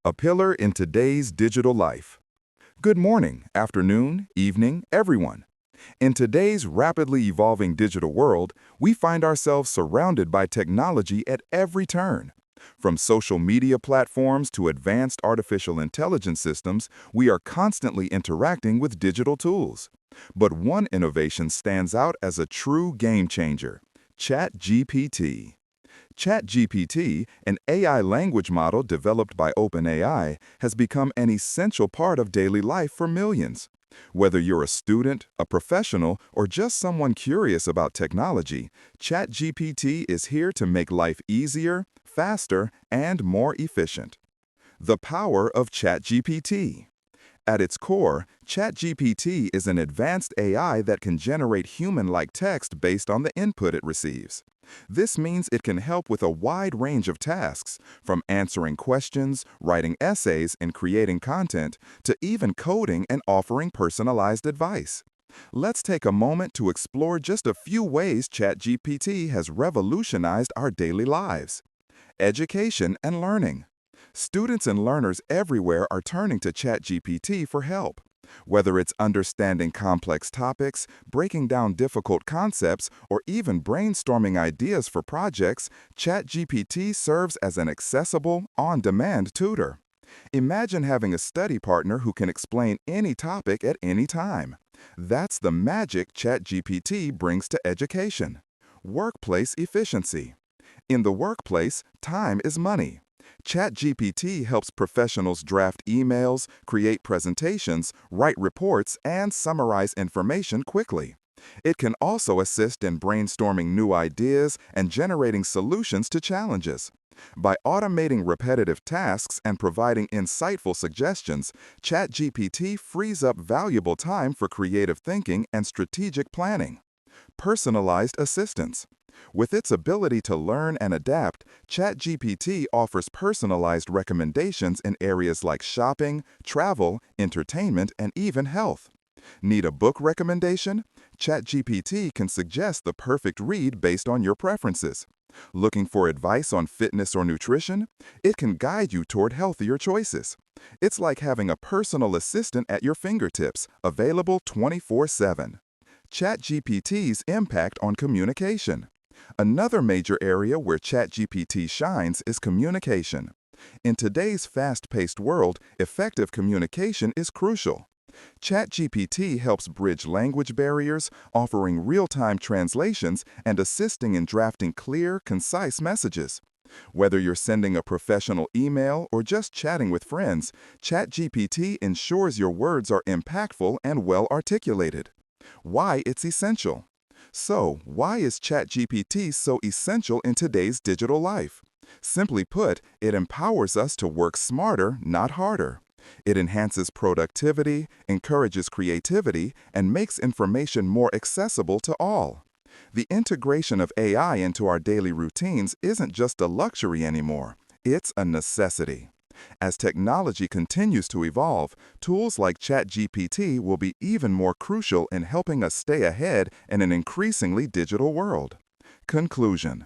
a pillar in today's digital life. Good morning, afternoon, evening, everyone. In today's rapidly evolving digital world, we find ourselves surrounded by technology at every turn. From social media platforms to advanced artificial intelligence systems, we are constantly interacting with digital tools. But one innovation stands out as a true game changer: ChatGPT. ChatGPT, an AI language model developed by OpenAI, has become an essential part of daily life for millions. Whether you're a student, a professional, or just someone curious about technology, ChatGPT is here to make life easier, faster, and more efficient. The power of ChatGPT. At its core, ChatGPT is an advanced AI that can generate human-like text based on the input it receives. This means it can help with a wide range of tasks, from answering questions, writing essays, and creating content, to even coding and offering personalized advice. Let's take a moment to explore just a few ways ChatGPT has revolutionized our daily lives. Education and learning. Students and learners everywhere are turning to ChatGPT for help. Whether it's understanding complex topics, breaking down difficult concepts, or even brainstorming ideas for projects, ChatGPT serves as an accessible, on-demand tutor. Imagine having a study partner who can explain any topic at any time. That's the magic ChatGPT brings to education. Workplace efficiency. In the workplace, time is money. ChatGPT helps professionals draft emails, create presentations, write reports, and summarize information quickly. It can also assist in brainstorming new ideas and generating solutions to challenges. By automating repetitive tasks and providing insightful suggestions, ChatGPT frees up valuable time for creative thinking and strategic planning. Personalized assistance. With its ability to learn and adapt, ChatGPT offers personalized recommendations in areas like shopping, travel, entertainment, and even health. Need a book recommendation? ChatGPT can suggest the perfect read based on your preferences. Looking for advice on fitness or nutrition? It can guide you toward healthier choices. It's like having a personal assistant at your fingertips, available 24/7. ChatGPT's impact on communication. Another major area where ChatGPT shines is communication. In today's fast-paced world, effective communication is crucial. ChatGPT helps bridge language barriers, offering real-time translations and assisting in drafting clear, concise messages. Whether you're sending a professional email or just chatting with friends, ChatGPT ensures your words are impactful and well-articulated. Why it's essential. So, why is ChatGPT so essential in today's digital life? Simply put, it empowers us to work smarter, not harder. It enhances productivity, encourages creativity, and makes information more accessible to all. The integration of AI into our daily routines isn't just a luxury anymore. It's a necessity. As technology continues to evolve, tools like ChatGPT will be even more crucial in helping us stay ahead in an increasingly digital world. Conclusion.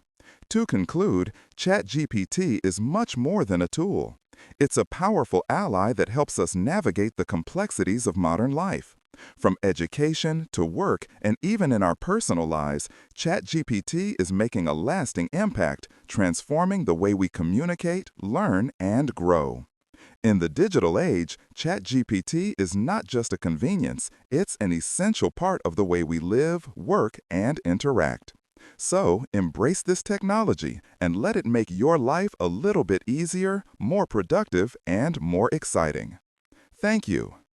To conclude, ChatGPT is much more than a tool. It's a powerful ally that helps us navigate the complexities of modern life. From education to work and even in our personal lives, ChatGPT is making a lasting impact, transforming the way we communicate, learn, and grow. In the digital age, ChatGPT is not just a convenience, it's an essential part of the way we live, work, and interact. So, embrace this technology and let it make your life a little bit easier, more productive, and more exciting. Thank you.